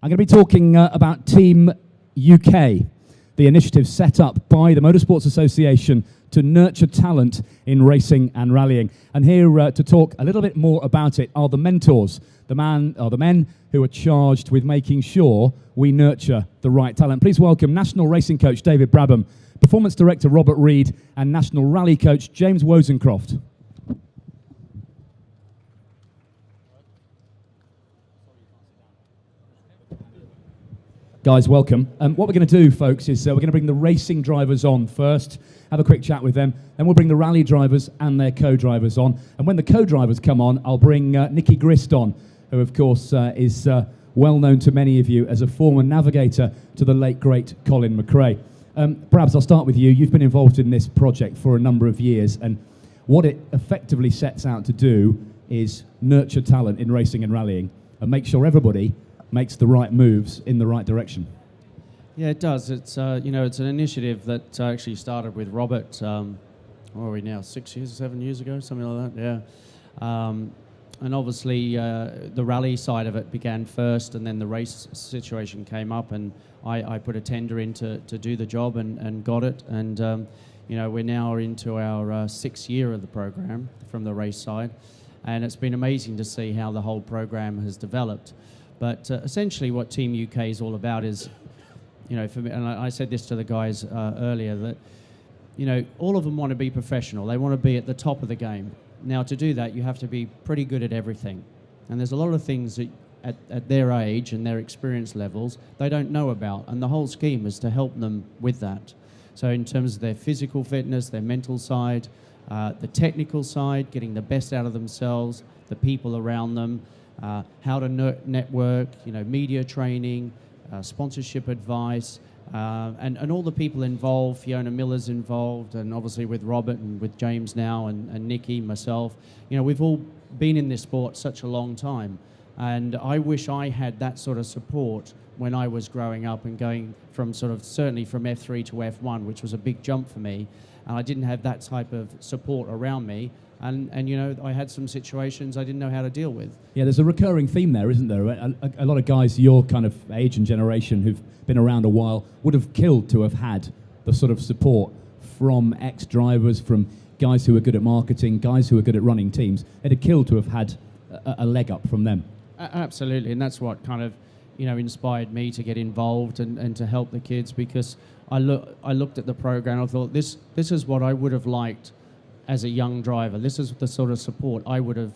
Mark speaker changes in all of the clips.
Speaker 1: I'm going to be talking about Team UK, the initiative set up by the Motorsports Association to nurture talent in racing and rallying. And here to talk a little bit more about it are the mentors, the men who are charged with making sure we nurture the right talent. Please welcome National Racing Coach David Brabham, Performance Director Robert Reid, and National Rally Coach James Wozencroft. Guys, welcome. What we're going to do, folks, is we're going to bring the racing drivers on first, have a quick chat with them, then we'll bring the rally drivers and their co-drivers on. And when the co-drivers come on, I'll bring Nicky Grist on, who, of course, is well known to many of you as a former navigator to the late, great Colin McRae. Perhaps I'll start with you. You've been involved in this project for a number of years, and what it effectively sets out to do is nurture talent in racing and rallying and make sure everybody makes the right moves in the right direction.
Speaker 2: Yeah, it does. It's it's an initiative that actually started with Robert. What are we now? 6 years, 7 years ago, something like that. Yeah, and obviously the rally side of it began first, and then the race situation came up, and I put a tender in to do the job and got it. And we're now into our 6th year of the program from the race side, and it's been amazing to see how the whole program has developed. But essentially what Team UK is all about is, for me, and I said this to the guys earlier, that, all of them want to be professional. They want to be at the top of the game. Now, to do that, you have to be pretty good at everything. And there's a lot of things that at their age and their experience levels, they don't know about. And the whole scheme is to help them with that. So in terms of their physical fitness, their mental side, the technical side, getting the best out of themselves, the people around them, how to network, media training, sponsorship advice, and all the people involved. Fiona Miller's involved, and obviously with Robert and with James now, and Nicky, myself. We've all been in this sport such a long time, and I wish I had that sort of support when I was growing up and going from certainly from F3 to F1, which was a big jump for me, and I didn't have that type of support around me. And I had some situations I didn't know how to deal with. Yeah, there's a recurring theme there, isn't there? A lot of guys your kind of age and generation who've been around a while would have killed to have had the sort of support from ex-drivers, from guys who are good at marketing, guys who are good at running teams. It'd have killed to have had a leg up from them. Absolutely, and that's what kind of inspired me to get involved and to help the kids, because I looked at the program. I thought this is what I would have liked as a young driver. This is the sort of support I would have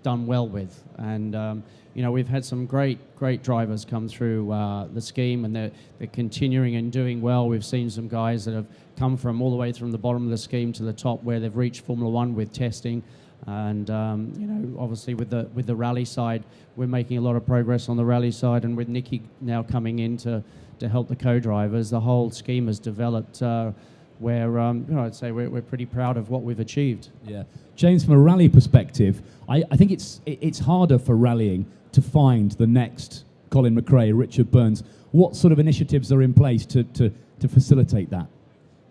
Speaker 2: done well with. And we've had some great drivers come through the scheme, and they're continuing and doing well. We've seen some guys that have come from all the way from the bottom of the scheme to the top, where they've reached Formula One with testing. And obviously with the rally side, we're making a lot of progress on the rally side, and with Nicky now coming in to help the co-drivers, the whole scheme has developed where I'd say we're pretty proud of what we've achieved. Yeah, James, from a rally perspective, I think it's harder for rallying to find the next Colin McRae, Richard Burns. What sort of initiatives are in place to facilitate that?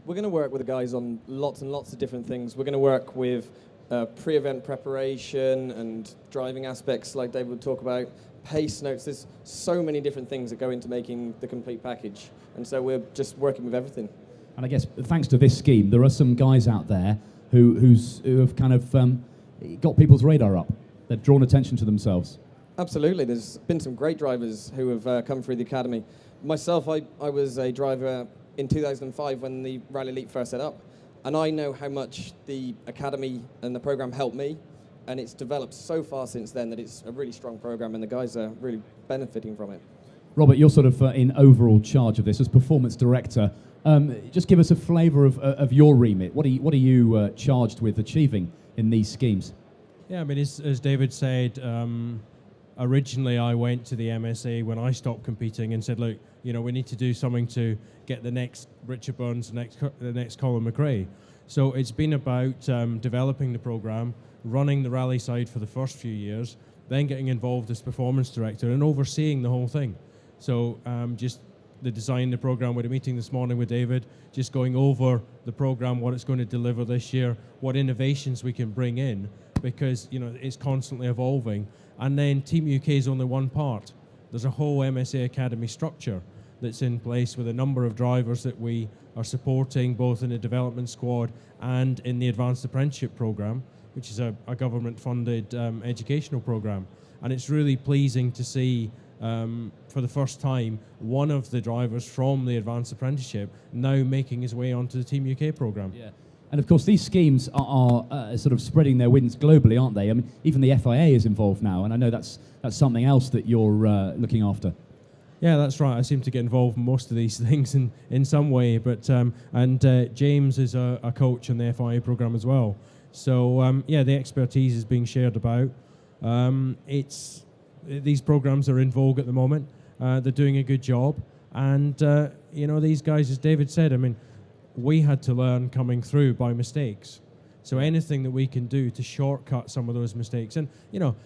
Speaker 3: We're going to work with the guys on lots and lots of different things. We're going to work with pre-event preparation and driving aspects, like David would talk about, pace notes. There's so many different things that go into making the complete package, and so we're just working with everything. And I guess thanks to this scheme, there are some guys out there who have kind of got people's radar up. They've drawn attention to themselves. Absolutely. There's been some great drivers who have come through the academy. Myself, I was a driver in 2005 when the Rally Elite first set up, and I know how much the academy and the program helped me, and it's developed so far since then that it's a really strong program, and the guys are really benefiting from it. Robert, you're sort of in overall charge of this as performance director. Just give us a flavour of your remit. What are you charged with achieving in these schemes?
Speaker 4: Yeah, I mean, as David said, originally I went to the MSA when I stopped competing and said, look, we need to do something to get the next Richard Burns, the next Colin McRae. So it's been about developing the programme, running the rally side for the first few years, then getting involved as performance director and overseeing the whole thing. So just the design, the program, we had a meeting this morning with David, just going over the program, what it's going to deliver this year, what innovations we can bring in, because it's constantly evolving. And then Team UK is only one part. there's a whole MSA Academy structure that's in place with a number of drivers that we are supporting both in the development squad and in the advanced apprenticeship program, which is a government-funded educational program. And it's really pleasing to see, for the first time, one of the drivers from the advanced apprenticeship now making his way onto the Team UK program.
Speaker 1: Yeah. And of course, these schemes are sort of spreading their wings globally, aren't they? I mean, even the FIA is involved now, and I know that's something else that you're looking after.
Speaker 4: Yeah, that's right. I seem to get involved in most of these things in some way. But James is a coach in the FIA program as well. So the expertise is being shared about. These programs are in vogue at the moment. They're doing a good job, and these guys, as David said, I mean, we had to learn coming through by mistakes. So anything that we can do to shortcut some of those mistakes, and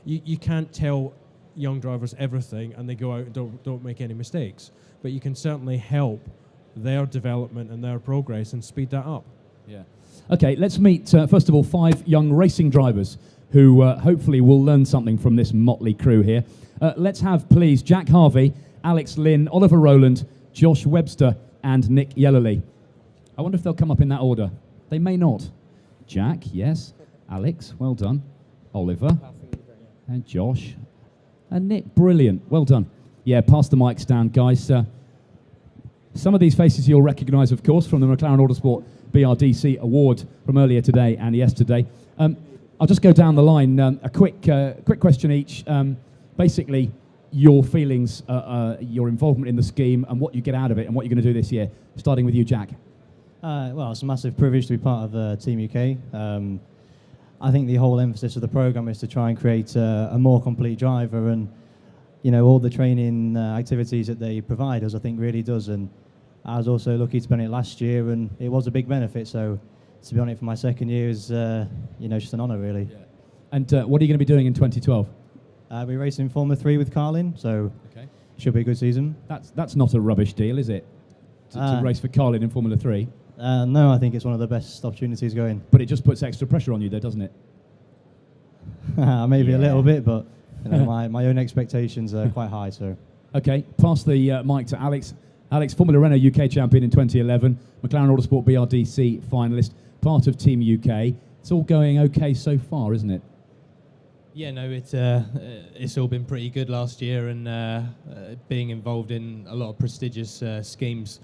Speaker 4: you can't tell young drivers everything and they go out and don't make any mistakes, but you can certainly help their development and their progress and speed that up.
Speaker 1: Yeah. Okay, let's meet first of all 5 young racing drivers who hopefully will learn something from this motley crew here. Let's have, please, Jack Harvey, Alex Lynn, Oliver Rowland, Josh Webster and Nick Yellerley. I wonder if they'll come up in that order. They may not. Jack, yes. Alex, well done. Oliver and Josh and Nick, brilliant. Well done. Yeah, pass the mics down, guys. Some of these faces you'll recognise, of course, from the McLaren Autosport BRDC award from earlier today and yesterday. I'll just go down the line. A quick question each. Basically, your feelings, your involvement in the scheme and what you get out of it and what you're going to do this year. Starting with you, Jack.
Speaker 5: Well, it's a massive privilege to be part of Team UK. I think the whole emphasis of the programme is to try and create a more complete driver, and all the training activities that they provide us, I think, really does. And I was also lucky to be on it last year, and it was a big benefit. So to be on it for my second year is, just an honour, really. Yeah.
Speaker 1: And what are you going to be doing in 2012?
Speaker 5: We're racing Formula 3 with Carlin, so should be a good season.
Speaker 1: That's not a rubbish deal, is it? To race for Carlin in Formula 3?
Speaker 5: No, I think it's one of the best opportunities going.
Speaker 1: But it just puts extra pressure on you, though, doesn't it?
Speaker 5: Maybe a little bit, but my own expectations are quite high. So.
Speaker 1: Okay, pass the mic to Alex. Alex, Formula Renault UK champion in 2011, McLaren Autosport BRDC finalist, part of Team UK. It's all going okay so far, isn't it?
Speaker 6: Yeah, no, it's all been pretty good last year, and being involved in a lot of prestigious schemes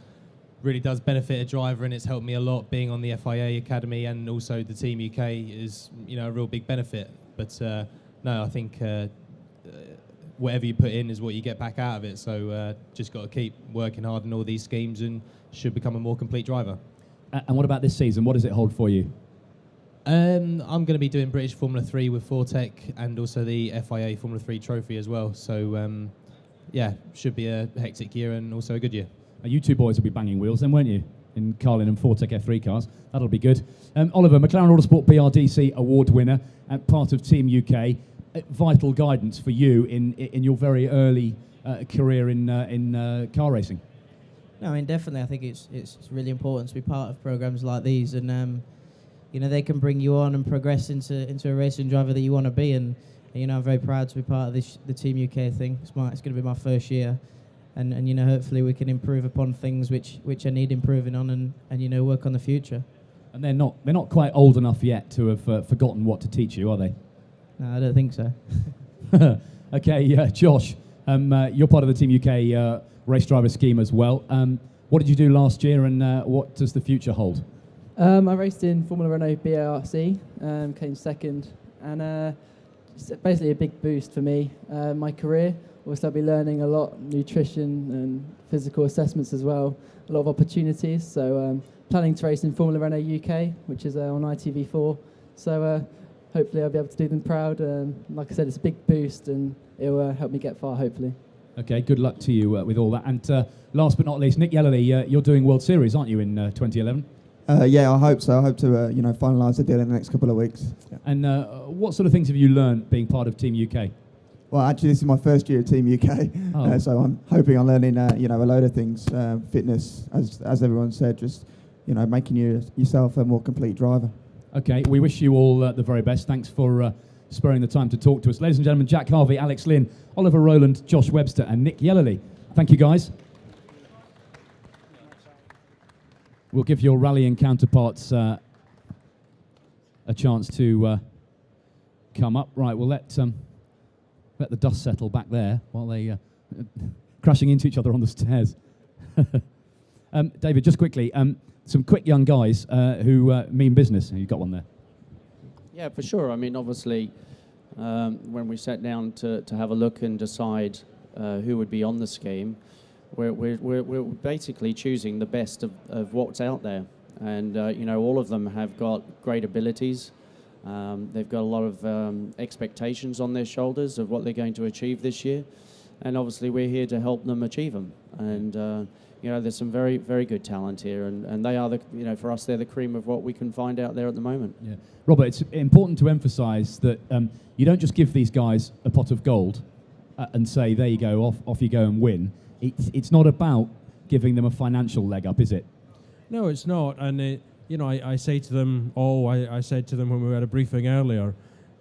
Speaker 6: really does benefit a driver, and it's helped me a lot. Being on the FIA Academy and also the Team UK is a real big benefit. But no, I think whatever you put in is what you get back out of it. So just got to keep working hard in all these schemes and should become a more complete driver.
Speaker 1: And what about this season? What does it hold for you?
Speaker 6: I'm going to be doing British Formula 3 with Fortec and also the FIA Formula 3 trophy as well. So should be a hectic year and also a good year.
Speaker 1: You two boys will be banging wheels then, won't you? In Carlin and Fortec F3 cars. That'll be good. Oliver, McLaren Autosport BRDC award winner and part of Team UK. Vital guidance for you in your very early career in car racing.
Speaker 7: No, I mean, definitely. I think it's really important to be part of programs like these, and they can bring you on and progress into a racing driver that you want to be. And I'm very proud to be part of the Team UK thing. It's going to be my first year. And hopefully we can improve upon things which I need improving on, and work on the future.
Speaker 1: And they're not quite old enough yet to have forgotten what to teach you, are they?
Speaker 7: No, I don't think so.
Speaker 1: Okay, Josh, you're part of the Team UK race driver scheme as well. What did you do last year, and what does the future hold?
Speaker 8: I raced in Formula Renault BARC, came second, and it's basically a big boost for me. My career. Also, I'll be learning a lot, nutrition and physical assessments as well, a lot of opportunities. So planning to race in Formula Renault UK, which is on ITV4. So hopefully I'll be able to do them proud. Like I said, it's a big boost and it'll help me get far, hopefully.
Speaker 1: Okay, good luck to you with all that. And last but not least, Nick Yellerley, you're doing World Series, aren't you, in 2011?
Speaker 9: Yeah, I hope so. I hope to finalise the deal in the next couple of weeks. Yeah.
Speaker 1: And what sort of things have you learned being part of Team UK?
Speaker 9: Well, actually, this is my first year at Team UK, so I'm hoping I'm learning, a load of things. Fitness, as everyone said, just, making yourself a more complete driver.
Speaker 1: Okay, we wish you all the very best. Thanks for sparing the time to talk to us. Ladies and gentlemen, Jack Harvey, Alex Lynn, Oliver Rowland, Josh Webster and Nick Yellerley. Thank you, guys. We'll give your rallying counterparts a chance to come up. Right, we'll let the dust settle back there while they crashing into each other on the stairs. David, just quickly, some quick young guys who mean business. You've got one there.
Speaker 2: Yeah, for sure. I mean, obviously, when we sat down to have a look and decide who would be on the scheme, we're basically choosing the best of what's out there. And, you know, all of them have got great abilities. They've got a lot of expectations on their shoulders of what they're going to achieve this year. And obviously, we're here to help them achieve them. And, you know, there's some very, very good talent here. And they are, you know, for us, they're the cream of what we can find out there at the moment.
Speaker 1: Yeah. Robert, it's important to emphasise that you don't just give these guys a pot of gold and say, there you go, off you go and win. It's not about giving them a financial leg up, is it?
Speaker 4: No, it's not. And, you know, I say to them, I said to them when we had a briefing earlier,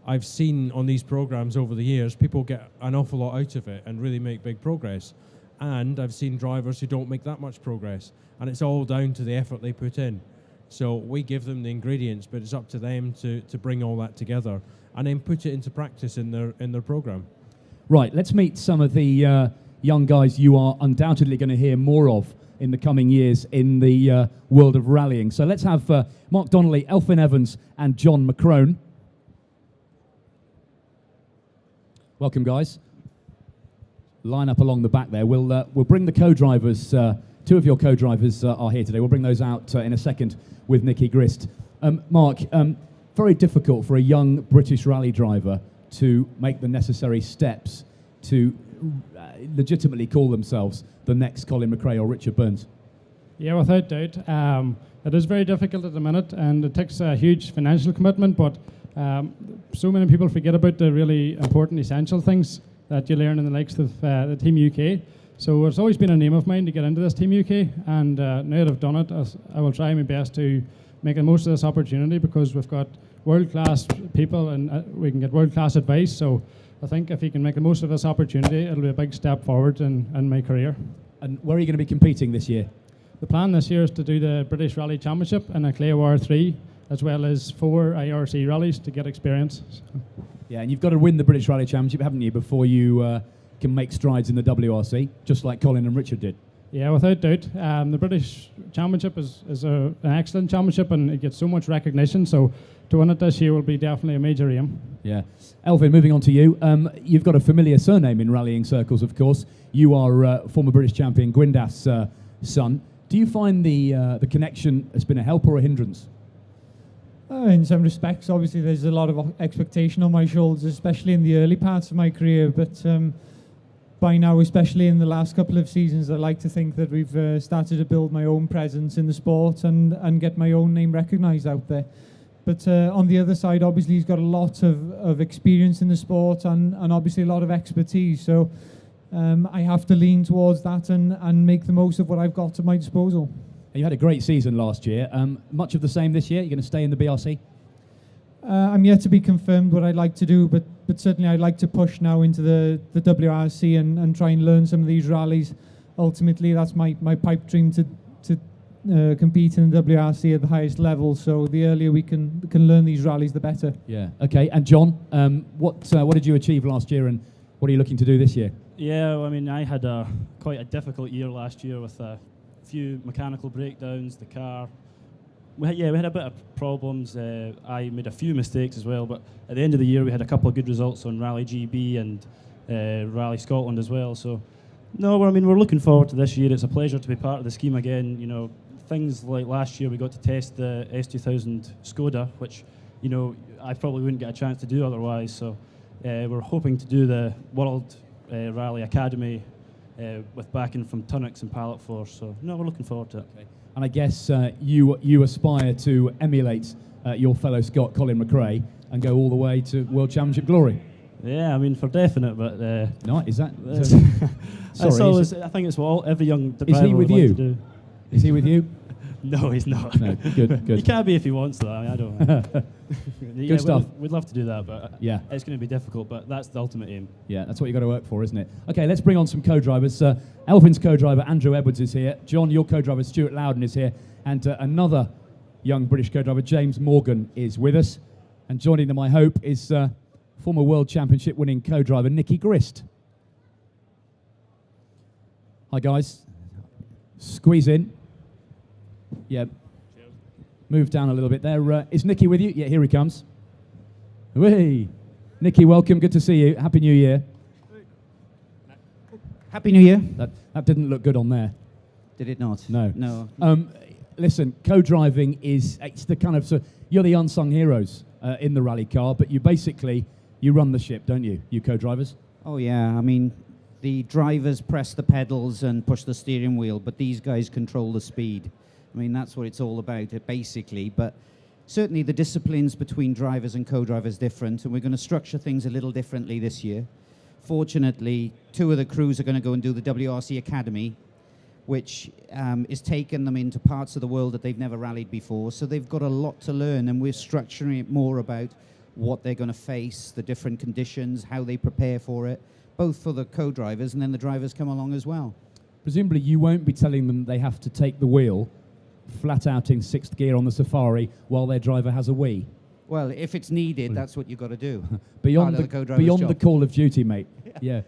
Speaker 4: I've seen on these programs over the years, people get an awful lot out of it and really make big progress. And I've seen drivers who don't make that much progress. And it's all down to the effort they put in. So we give them the ingredients, but it's up to them to bring all that together and then put it into practice in their program. Right, let's meet some of the young guys you are undoubtedly going to hear more of in the coming years in the world of rallying. So let's have Mark Donnelly, Elfyn Evans and John McCrone. Welcome, guys. Line up along the back there. We'll bring the co-drivers. Two of your co-drivers are here today. We'll bring those out in a second with Nicky Grist. Mark, very difficult for a young British rally driver to make the necessary steps to legitimately call themselves the next Colin McRae or Richard Burns.
Speaker 10: Yeah, without doubt. It is very difficult at the minute, and it takes a huge financial commitment, but so many people forget about the really important essential things that you learn in the likes of the Team UK. So it's always been a aim of mine to get into this Team UK, and now that I've done it, I will try my best to make the most of this opportunity, because we've got world-class people and we can get world-class advice. So I think if you can make the most of this opportunity, it'll be a big step forward in my career.
Speaker 1: And where are you going to be competing this year?
Speaker 10: The plan this year is to do the British Rally Championship and a Clay War 3, as well as 4 IRC rallies to get experience.
Speaker 1: Yeah, and you've got to win the British Rally Championship, haven't you, before you can make strides in the WRC, just like Colin and Richard did.
Speaker 10: Yeah, without doubt. The British Championship is an excellent championship, and it gets so much recognition, so to win it this year will be definitely a major aim.
Speaker 1: Yeah. Elfyn, moving on to you. You've got a familiar surname in rallying circles, of course. You are former British champion Gwyndaf's son. Do you find the connection has been a help or a hindrance?
Speaker 11: In some respects, obviously, there's a lot of expectation on my shoulders, especially in the early parts of my career. But by now, especially in the last couple of seasons, I like to think that we've started to build my own presence in the sport and get my own name recognised out there. But on the other side, obviously, he's got a lot of experience in the sport and obviously a lot of expertise. So I have to lean towards that and make the most of what I've got at my disposal.
Speaker 1: You had a great season last year. Much of the same this year? You're going to stay in the BRC?
Speaker 11: I'm yet to be confirmed what I'd like to do, but certainly I'd like to push now into the WRC and try and learn some of these rallies. Ultimately, that's my pipe dream to compete in the WRC at the highest level. So the earlier we can learn these rallies, the better.
Speaker 1: Yeah. Okay. And John, what did you achieve last year, and what are you looking to do this year?
Speaker 12: Yeah, I mean, I had quite a difficult year last year with a few mechanical breakdowns, the car. We had a bit of problems. I made a few mistakes as well, but at the end of the year we had a couple of good results on Rally GB and Rally Scotland as well. So, no, I mean, we're looking forward to this year. It's a pleasure to be part of the scheme again. You know, things like last year we got to test the S2000 Skoda, which, you know, I probably wouldn't get a chance to do otherwise. So we're hoping to do the World Rally Academy with backing from Tunnocks and Pallet Force. So, no, we're looking forward to it. Okay.
Speaker 1: And I guess you aspire to emulate your fellow Scot, Colin McRae, and go all the way to World Championship glory.
Speaker 12: Yeah, I mean, for definite, but...
Speaker 1: no, is that...
Speaker 12: sorry, always, I think it's what every young driver
Speaker 1: is he with
Speaker 12: would
Speaker 1: you?
Speaker 12: Like to do.
Speaker 1: Is he with you?
Speaker 12: No, he's not.
Speaker 1: No, good.
Speaker 12: He can be if he wants, though. I mean, I don't know.
Speaker 1: Good stuff.
Speaker 12: We'd love to do that, but
Speaker 1: yeah,
Speaker 12: it's going to be difficult, but that's the ultimate aim.
Speaker 1: Yeah, that's what you've got to work for, isn't it? Okay, let's bring on some co-drivers. Elvin's co-driver, Andrew Edwards, is here. John, your co-driver, Stuart Loudon, is here. And another young British co-driver, James Morgan, is with us. And joining them, I hope, is former World Championship winning co-driver, Nicky Grist. Hi, guys. Squeeze in. Yeah. Move down a little bit there. Is Nicky with you? Yeah, here he comes. Hey, Nicky, welcome. Good to see you. Happy New Year.
Speaker 13: Happy New Year.
Speaker 1: That didn't look good on there.
Speaker 13: Did it not?
Speaker 1: No.
Speaker 13: No.
Speaker 1: Listen, co-driving it's the kind of, so you're the unsung heroes in the rally car, but you run the ship, don't you? You co-drivers?
Speaker 13: Oh yeah. I mean, the drivers press the pedals and push the steering wheel, but these guys control the speed. I mean, that's what it's all about, basically. But certainly the disciplines between drivers and co-drivers different, and we're going to structure things a little differently this year. Fortunately, 2 of the crews are going to go and do the WRC Academy, which is taking them into parts of the world that they've never rallied before. So they've got a lot to learn, and we're structuring it more about what they're going to face, the different conditions, how they prepare for it, both for the co-drivers and then the drivers come along as well.
Speaker 1: Presumably you won't be telling them they have to take the wheel flat out in 6th gear on the Safari while their driver has a wee.
Speaker 13: Well, if it's needed, that's what you've got to do.
Speaker 1: beyond the call of duty, mate. Yeah.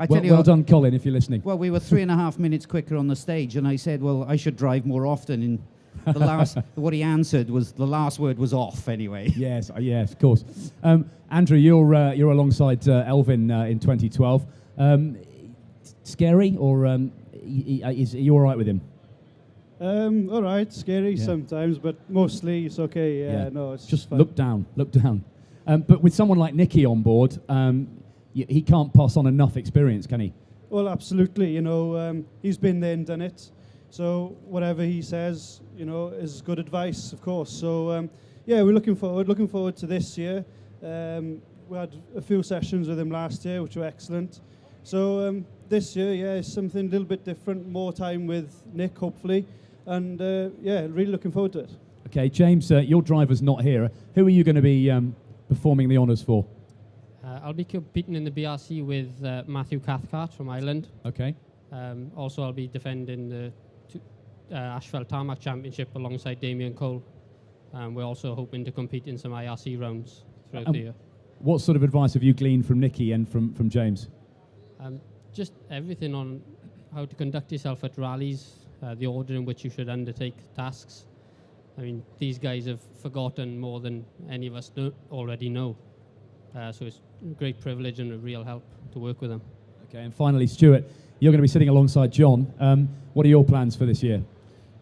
Speaker 1: Well done, Colin, if you're listening.
Speaker 13: Well, we were 3.5 minutes quicker on the stage, and I said, well, I should drive more often. And the last, what he answered was, the last word was off anyway.
Speaker 1: Yes, of course. Andrew, you're alongside Elvin in 2012. Scary, or are you all right with him?
Speaker 14: All right, scary sometimes, but mostly it's okay. Yeah. No, it's
Speaker 1: just
Speaker 14: fun.
Speaker 1: look down. But with someone like Nicky on board, he can't pass on enough experience, can he?
Speaker 14: Well, absolutely. You know, he's been there and done it. So whatever he says, you know, is good advice, of course. So we're looking forward to this year. We had a few sessions with him last year, which were excellent. So this year, is something a little bit different. More time with Nick, hopefully. And really looking forward to it.
Speaker 1: Okay, James, your driver's not here. Who are you going to be performing the honours for?
Speaker 15: I'll be competing in the BRC with Matthew Cathcart from Ireland.
Speaker 1: Okay.
Speaker 15: Also, I'll be defending the Asphalt Tarmac Championship alongside Damien Cole. We're also hoping to compete in some IRC rounds throughout the year.
Speaker 1: What sort of advice have you gleaned from Nicky and from James?
Speaker 15: Just everything on how to conduct yourself at rallies, the order in which you should undertake tasks. I mean, these guys have forgotten more than any of us already know. So it's a great privilege and a real help to work with them.
Speaker 1: Okay, and finally, Stuart, you're going to be sitting alongside John. What are your plans for this year?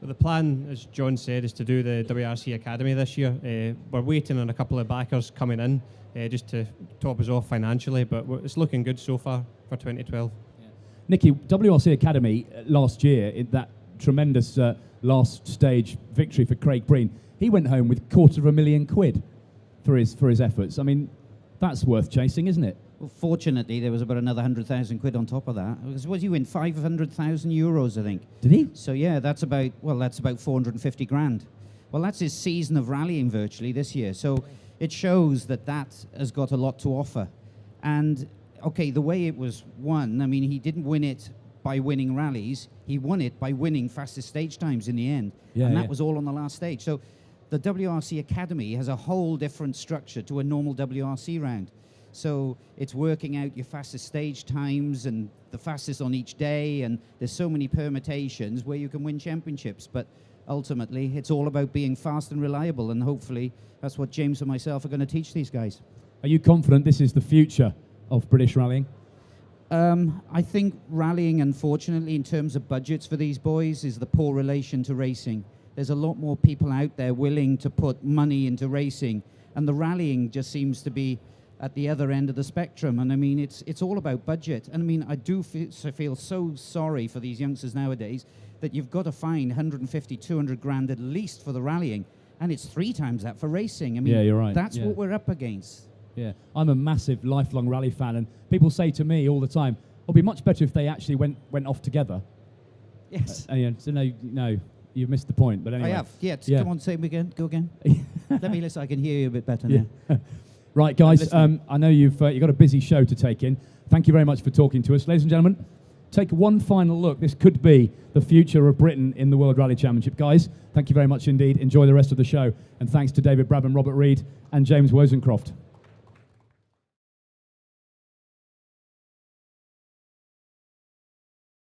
Speaker 4: Well, the plan, as John said, is to do the WRC Academy this year. We're waiting on a couple of backers coming in just to top us off financially, but it's looking good so far for 2012.
Speaker 1: Yeah. Nicky, WRC Academy last year, in that tremendous last stage victory for Craig Breen, he went home with £250,000 for his efforts. I mean, that's worth chasing, isn't it?
Speaker 13: Well, fortunately, there was about another 100,000 quid on top of that. Was he win 500,000 euros, I think?
Speaker 1: Did he?
Speaker 13: So yeah, that's about 450 grand. Well, that's his season of rallying virtually this year. So it shows that has got a lot to offer. And okay, the way it was won, I mean, he didn't win it by winning rallies. He won it by winning fastest stage times in the end.
Speaker 1: Yeah,
Speaker 13: and that was all on the last stage. So the WRC Academy has a whole different structure to a normal WRC round. So it's working out your fastest stage times and the fastest on each day, and there's so many permutations where you can win championships. But ultimately, it's all about being fast and reliable, and hopefully that's what James and myself are going to teach these guys.
Speaker 1: Are you confident this is the future of British rallying?
Speaker 13: I think rallying, unfortunately, in terms of budgets for these boys, is the poor relation to racing. There's a lot more people out there willing to put money into racing, and the rallying just seems to be at the other end of the spectrum. And I mean, it's all about budget. And I mean, I do feel so sorry for these youngsters nowadays that you've got to find 150, 200 grand at least for the rallying, and it's 3 times that for racing. I mean,
Speaker 1: yeah, you're right.
Speaker 13: That's what we're up against.
Speaker 1: Yeah, I'm a massive lifelong rally fan, and people say to me all the time, it'll be much better if they actually went off together.
Speaker 13: Yes.
Speaker 1: So no, you've missed the point, but anyway.
Speaker 13: I have. Yeah, come on, say it again. Go again. Let me listen. I can hear you a bit better now.
Speaker 1: Right, guys. I know you've got a busy show to take in. Thank you very much for talking to us, ladies and gentlemen. Take one final look. This could be the future of Britain in the World Rally Championship, guys. Thank you very much indeed. Enjoy the rest of the show, and thanks to David Brabham, Robert Reid, and James Wozencroft.